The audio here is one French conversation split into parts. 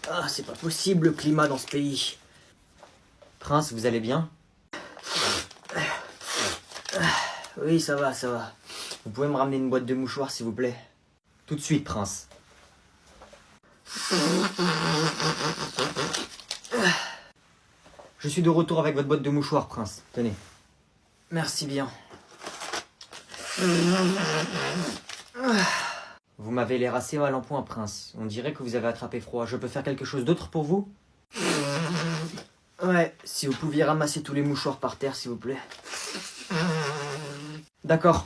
Ah, c'est pas possible le climat dans ce pays. Prince, vous allez bien? Oui, ça va, ça va. Vous pouvez me ramener une boîte de mouchoirs, s'il vous plaît? Tout de suite, Prince. Je suis de retour avec votre boîte de mouchoirs, Prince. Tenez. Merci bien. Vous m'avez l'air assez mal en point, Prince. On dirait que vous avez attrapé froid. Je peux faire quelque chose d'autre pour vous? Ouais, si vous pouviez ramasser tous les mouchoirs par terre, s'il vous plaît. D'accord.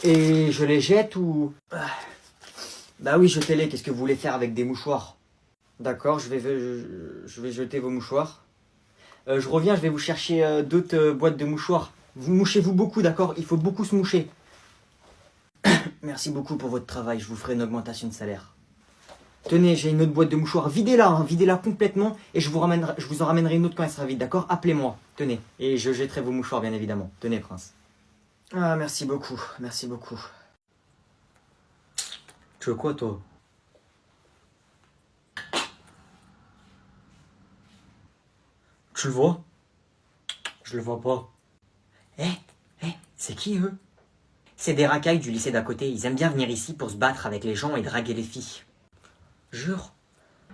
Et je les jette ou... Bah oui, jetez-les. Qu'est-ce que vous voulez faire avec des mouchoirs? D'accord, je vais jeter vos mouchoirs. Je reviens, je vais vous chercher d'autres boîtes de mouchoirs. Vous mouchez-vous beaucoup, d'accord? Il faut beaucoup se moucher. Merci beaucoup pour votre travail. Je vous ferai une augmentation de salaire. Tenez, j'ai une autre boîte de mouchoirs. Videz-la, hein, videz-la complètement. Et je vous en ramènerai une autre quand elle sera vide, d'accord? Appelez-moi. Tenez. Et je jetterai vos mouchoirs, bien évidemment. Tenez, Prince. Ah, merci beaucoup. Merci beaucoup. Tu veux quoi, toi? Tu le vois? Je le vois pas. C'est qui, eux? C'est des racailles du lycée d'à côté. Ils aiment bien venir ici pour se battre avec les gens et draguer les filles. Jure.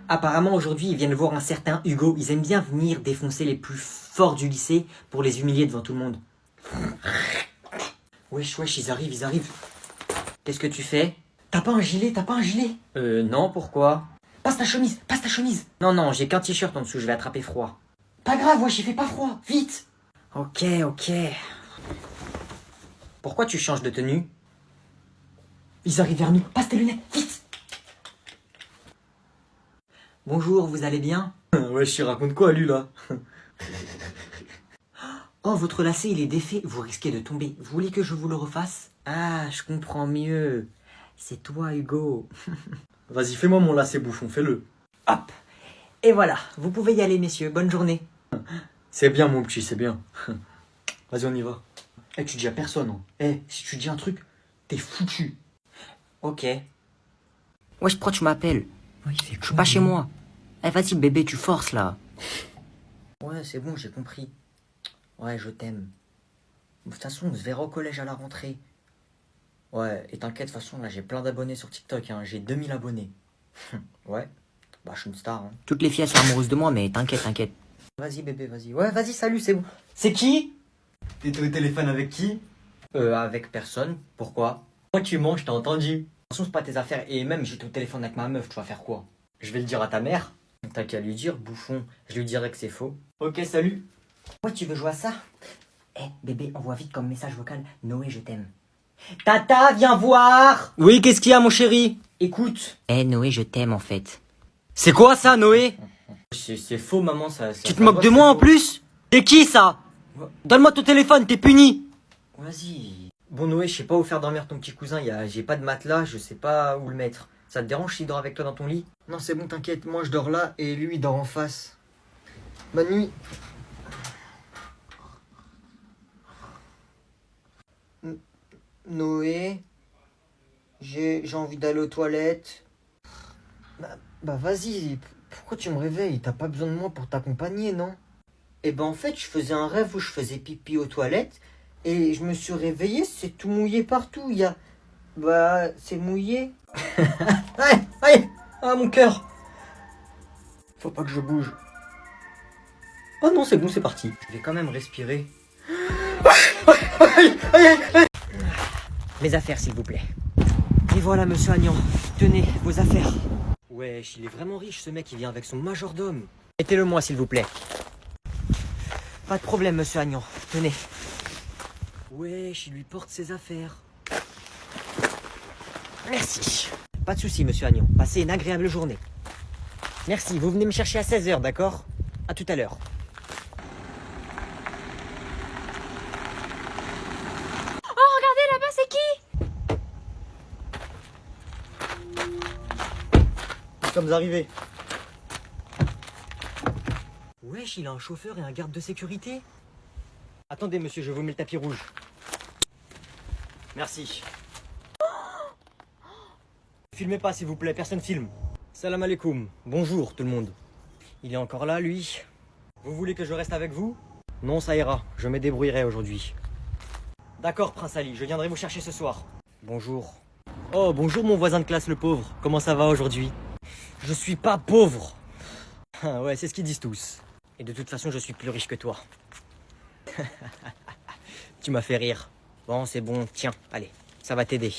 Apparemment, aujourd'hui, ils viennent voir un certain Hugo. Ils aiment bien venir défoncer les plus forts du lycée pour les humilier devant tout le monde. Wesh, ils arrivent. Qu'est-ce que tu fais? T'as pas un gilet? Non, pourquoi? Passe ta chemise. Non, j'ai qu'un t-shirt en dessous, je vais attraper froid. Pas grave, wesh, il fait pas froid, vite. Ok. Pourquoi tu changes de tenue? Ils arrivent vers nous, passe tes lunettes, vite. Bonjour, vous allez bien? Ouais, je raconte quoi, lui, là? Oh, votre lacet, il est défait, vous risquez de tomber. Vous voulez que je vous le refasse? Ah, je comprends mieux. C'est toi, Hugo. Vas-y, fais-moi mon lacet, bouffon, fais-le. Hop. Et voilà, vous pouvez y aller, messieurs. Bonne journée. C'est bien, mon petit, c'est bien. Vas-y, on y va. Tu dis à personne, hein. Si tu dis un truc, t'es foutu. Ok. Wesh, pourquoi tu m'appelles? Je suis pas chez moi. Vas-y, bébé, tu forces là. Ouais, c'est bon, j'ai compris. Ouais, je t'aime. De toute façon, on se verra au collège à la rentrée. Ouais, et t'inquiète, de toute façon, là, j'ai plein d'abonnés sur TikTok, hein. J'ai 2000 abonnés. Ouais, bah, je suis une star, hein. Toutes les filles elles sont amoureuses de moi, mais t'inquiète. Vas-y, bébé, vas-y. Ouais, vas-y, salut, c'est bon. C'est qui? T'es au téléphone avec qui? Avec personne. Pourquoi? Moi, tu mens, je t'ai entendu. De toute façon, c'est pas tes affaires. Et même, j'étais au téléphone avec ma meuf, tu vas faire quoi? Je vais le dire à ta mère. T'as qu'à lui dire, bouffon. Je lui dirai que c'est faux. Ok, salut. Ouais, tu veux jouer à ça? Bébé, envoie vite comme message vocal. Noé, je t'aime. Tata, viens voir. Oui, qu'est-ce qu'il y a, mon chéri? Écoute. Noé, je t'aime en fait. C'est quoi ça, Noé? C'est faux, maman, ça Tu te moques de moi en plus? C'est qui ça? Donne-moi ton téléphone, t'es puni. Vas-y. Bon, Noé, je sais pas où faire dormir ton petit cousin. J'ai pas de matelas, je sais pas où le mettre. Ça te dérange s'il dort avec toi dans ton lit? Non, c'est bon, t'inquiète. Moi, je dors là et lui, il dort en face. Bonne nuit. Noé, j'ai envie d'aller aux toilettes. Bah vas-y, pourquoi tu me réveilles? T'as pas besoin de moi pour t'accompagner, non? Eh ben en fait, je faisais un rêve où je faisais pipi aux toilettes et je me suis réveillé, c'est tout mouillé partout. Bah, c'est mouillé. Aïe, ah mon cœur. Faut pas que je bouge. Oh non, c'est bon, c'est parti. Je vais quand même respirer. Mes affaires, s'il vous plaît. Et voilà, monsieur Agnan. Tenez, vos affaires. Wesh, il est vraiment riche ce mec, il vient avec son majordome. Mettez-le moi, s'il vous plaît. Pas de problème, monsieur Agnan. Tenez. Wesh, il lui porte ses affaires. Merci. Pas de souci, monsieur Agnan. Passez une agréable journée. Merci, vous venez me chercher à 16h, d'accord? À tout à l'heure. Oh, regardez là-bas, c'est qui? Nous sommes arrivés. Wesh, il a un chauffeur et un garde de sécurité. Attendez, monsieur, je vous mets le tapis rouge. Merci. Filmez pas s'il vous plaît, personne filme. Salam alaikum, bonjour tout le monde. Il est encore là lui. Vous voulez que je reste avec vous? Non, ça ira, je me débrouillerai aujourd'hui. D'accord Prince Ali, je viendrai vous chercher ce soir. Bonjour. Oh, bonjour mon voisin de classe le pauvre, comment ça va aujourd'hui? Je suis pas pauvre. Ah ouais, c'est ce qu'ils disent tous. Et de toute façon, je suis plus riche que toi. Tu m'as fait rire. Bon, c'est bon, tiens, allez, ça va t'aider.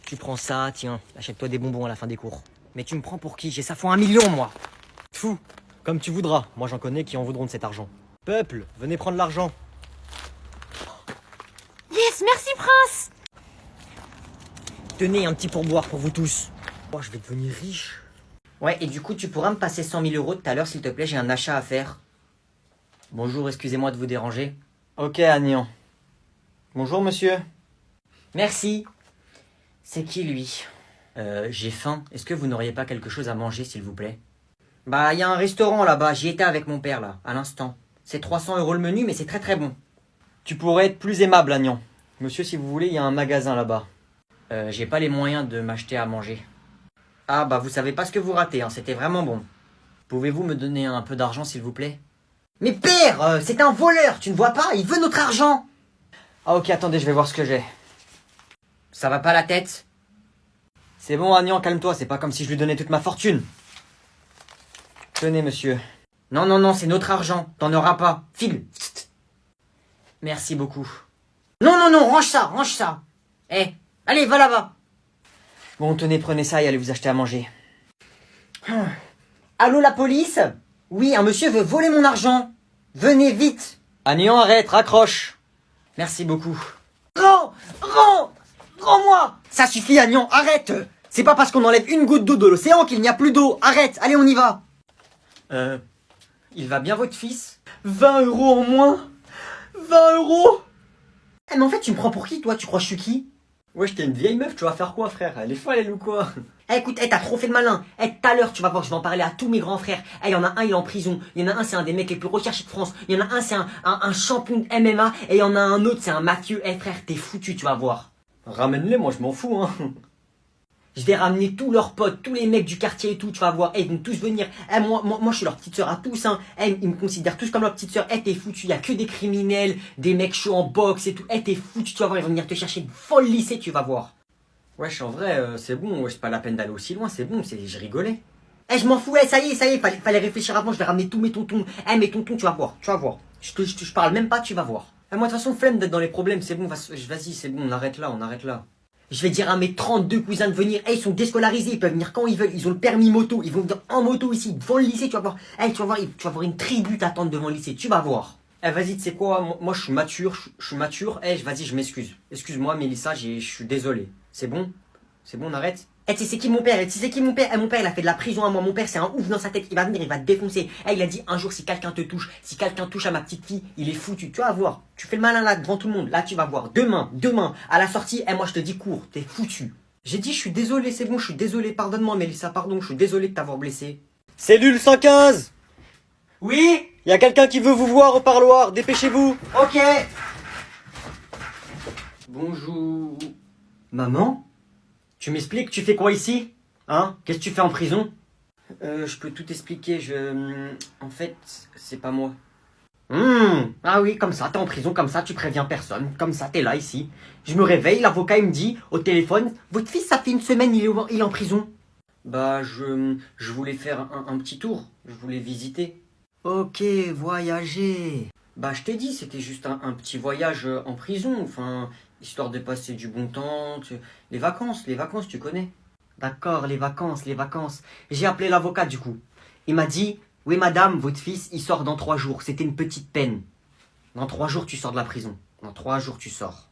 Tu prends ça, tiens, achète-toi des bonbons à la fin des cours. Mais tu me prends pour qui? J'ai ça fois 1 million, moi. Fou, comme tu voudras. Moi, j'en connais qui en voudront de cet argent. Peuple, venez prendre l'argent. Yes, merci Prince. Tenez un petit pourboire pour vous tous. Oh, je vais devenir riche. Ouais, et du coup, tu pourras me passer 100 000 euros tout à l'heure, s'il te plaît, j'ai un achat à faire. Bonjour, excusez-moi de vous déranger. Ok, Agnan. Bonjour, monsieur. Merci. C'est qui, lui? J'ai faim. Est-ce que vous n'auriez pas quelque chose à manger, s'il vous plaît? Bah, il y a un restaurant là-bas, j'y étais avec mon père, là, à l'instant. C'est 300 € le menu, mais c'est très très bon. Tu pourrais être plus aimable, Agnan. Monsieur, si vous voulez, il y a un magasin là-bas. J'ai pas les moyens de m'acheter à manger. Ah bah vous savez pas ce que vous ratez, hein. C'était vraiment bon. Pouvez-vous me donner un peu d'argent s'il vous plaît? Mais père, c'est un voleur, tu ne vois pas? Il veut notre argent. Ah ok, attendez, je vais voir ce que j'ai. Ça va pas la tête? C'est bon Agnan, calme-toi, c'est pas comme si je lui donnais toute ma fortune. Tenez monsieur. Non, non, non, c'est notre argent, t'en auras pas. File. Merci beaucoup. Non, non, non, range ça. Eh, allez, va là-bas. Bon, tenez, prenez ça et allez vous acheter à manger. Allô, la police? Oui, un monsieur veut voler mon argent. Venez vite. Agnan, arrête, raccroche. Merci beaucoup. Rends-moi. Ça suffit, Agnan, arrête. C'est pas parce qu'on enlève une goutte d'eau de l'océan qu'il n'y a plus d'eau. Arrête, allez, on y va. Il va bien votre fils? 20 € en moins? 20 €? Eh, mais en fait, tu me prends pour qui, toi? Tu crois que je suis qui? Ouais, j'étais une vieille meuf, tu vas faire quoi, frère? Elle est folle, elle ou quoi? Eh, écoute, t'as trop fait le malin. Tout à l'heure, tu vas voir, je vais en parler à tous mes grands frères. Il y en a un, il est en prison. Il y en a un, c'est un des mecs les plus recherchés de France. Il y en a un, c'est un champion de MMA. Et il y en a un autre, c'est un mafieux. Eh, frère, t'es foutu, tu vas voir. Ramène-les, moi, je m'en fous, hein. Je vais ramener tous leurs potes, tous les mecs du quartier et tout, tu vas voir. Ils vont tous venir. Moi, je suis leur petite sœur à tous, hein. Ils me considèrent tous comme leur petite sœur. T'es foutu, y a que des criminels, des mecs chauds en boxe et tout. T'es foutu, tu vas voir, ils vont venir te chercher de folle lycée, tu vas voir. Wesh, en vrai, c'est bon, wesh, pas la peine d'aller aussi loin, c'est bon, je rigolais. Je m'en fous, ça y est, fallait réfléchir avant, je vais ramener tous mes tontons. Mes tontons, tu vas voir. Je parle même pas, tu vas voir. Moi, de toute façon, flemme d'être dans les problèmes, c'est bon, vas-y, c'est bon, on arrête là. Je vais dire à mes 32 cousins de venir. Ils sont déscolarisés, ils peuvent venir quand ils veulent. Ils ont le permis moto. Ils vont venir en moto ici, devant le lycée, tu vas voir. Tu vas voir une tribu t'attendre devant le lycée, tu vas voir. Vas-y, tu sais quoi, moi je suis mature, vas-y, je m'excuse. Excuse-moi, Mélissa, je suis désolé. C'est bon, on arrête. Tu sais c'est qui mon père? Mon père, il a fait de la prison à moi. Mon père, c'est un ouf dans sa tête. Il va venir, il va te défoncer. Il a dit un jour, si quelqu'un te touche, si quelqu'un touche à ma petite fille, il est foutu. Tu vas voir. Tu fais le malin là devant tout le monde. Là, tu vas voir. Demain, à la sortie, moi je te dis cours. T'es foutu. J'ai dit, je suis désolé, c'est bon, je suis désolé. Pardonne-moi, Mélissa, pardon, je suis désolé de t'avoir blessé. Cellule 115. Oui? Y a quelqu'un qui veut vous voir au parloir, dépêchez-vous. Ok. Bonjour. Maman? Tu m'expliques, tu fais quoi ici? Hein? Qu'est-ce que tu fais en prison? Je peux tout expliquer, en fait, c'est pas moi. Ah oui, comme ça, t'es en prison, comme ça, tu préviens personne. Comme ça, t'es là, ici. Je me réveille, l'avocat, il me dit, au téléphone, votre fils, ça fait une semaine, il est en prison. Bah, je voulais faire un petit tour. Je voulais visiter. Ok, voyager. Bah, je t'ai dit, c'était juste un petit voyage en prison. Enfin, histoire de passer du bon temps. Les vacances, tu connais. D'accord, les vacances. J'ai appelé l'avocat, du coup. Il m'a dit, oui, madame, votre fils, il sort dans 3 jours. C'était une petite peine. Dans 3 jours, tu sors de la prison. Dans 3 jours, tu sors.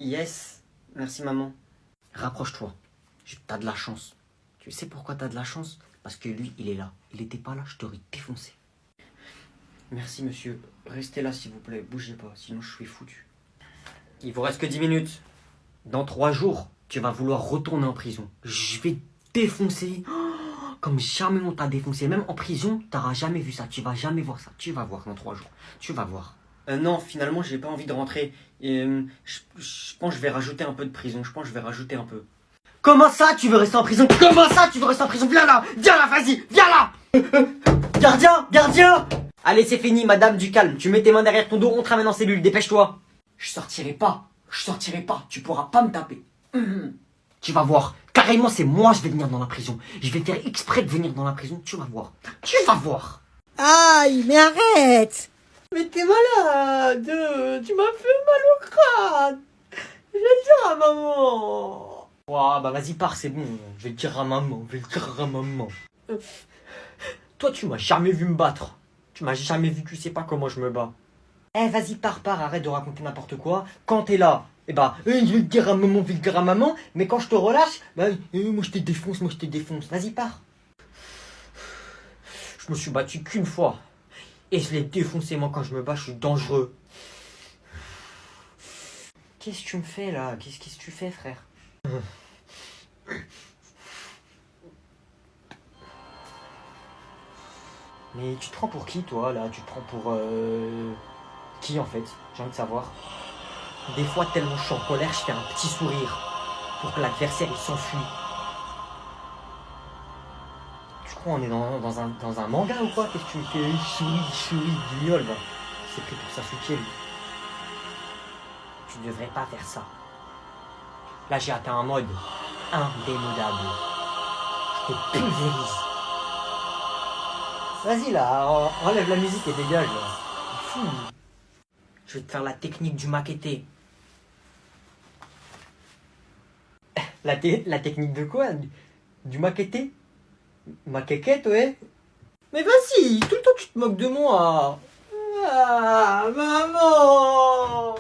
Yes. Merci, maman. Rapproche-toi. T'as de la chance. Tu sais pourquoi t'as de la chance? Parce que lui, il est là. Il était pas là, je t'aurais défoncé. Merci, monsieur. Restez là, s'il vous plaît. Bougez pas, sinon je suis foutu. Il vous reste que 10 minutes. Dans 3 jours, tu vas vouloir retourner en prison. Je vais te défoncer. Comme jamais on t'a défoncé. Même en prison, t'auras jamais vu ça. Tu vas jamais voir ça. Tu vas voir dans 3 jours. Tu vas voir. Non, finalement, j'ai pas envie de rentrer. Je pense que je vais rajouter un peu de prison. Je pense que je vais rajouter un peu. Comment ça, tu veux rester en prison? Comment ça, tu veux rester en prison? Viens là, vas-y, viens là. Gardien. Allez, c'est fini, madame, du calme. Tu mets tes mains derrière ton dos, on te ramène en cellule, dépêche-toi. Je sortirai pas, tu pourras pas me taper. Tu vas voir, carrément, c'est moi, je vais venir dans la prison. Je vais faire exprès de venir dans la prison, tu vas voir. Aïe, mais arrête! Mais t'es malade, tu m'as fait mal au crâne. Je vais le dire à maman. Ouah, bah vas-y, pars, c'est bon. Je vais le dire à maman, Toi, tu m'as jamais vu me battre. Tu m'as jamais vu, tu sais pas comment je me bats. Eh, vas-y, pars, arrête de raconter n'importe quoi. Quand t'es là, je vais le dire à maman, mais quand je te relâche, moi je te défonce. Vas-y, pars. Je me suis battu qu'une fois. Et je l'ai défoncé, moi, quand je me bats, je suis dangereux. Qu'est-ce que tu me fais, là? Qu'est-ce que tu fais, frère? Mais tu te prends pour qui, toi, là? Tu te prends pour... Qui, en fait? J'ai envie de savoir. Des fois, tellement je suis en colère, je fais un petit sourire pour que l'adversaire, il s'enfuit. Je crois qu'on est dans un manga ou quoi? Qu'est-ce que tu me fais? Il sourit, guignol, va. C'est pris pour Sasuke, lui. Tu devrais pas faire ça. Là, j'ai atteint un mode indémodable. Je te pulvérise. Vas-y, là, enlève la musique et dégage, là. Fou. Je vais te faire la technique du maquetté. La technique de quoi? Du maquetté? Ma quéquette, ouais. Mais vas-y, tout le temps tu te moques de moi. Ah, maman.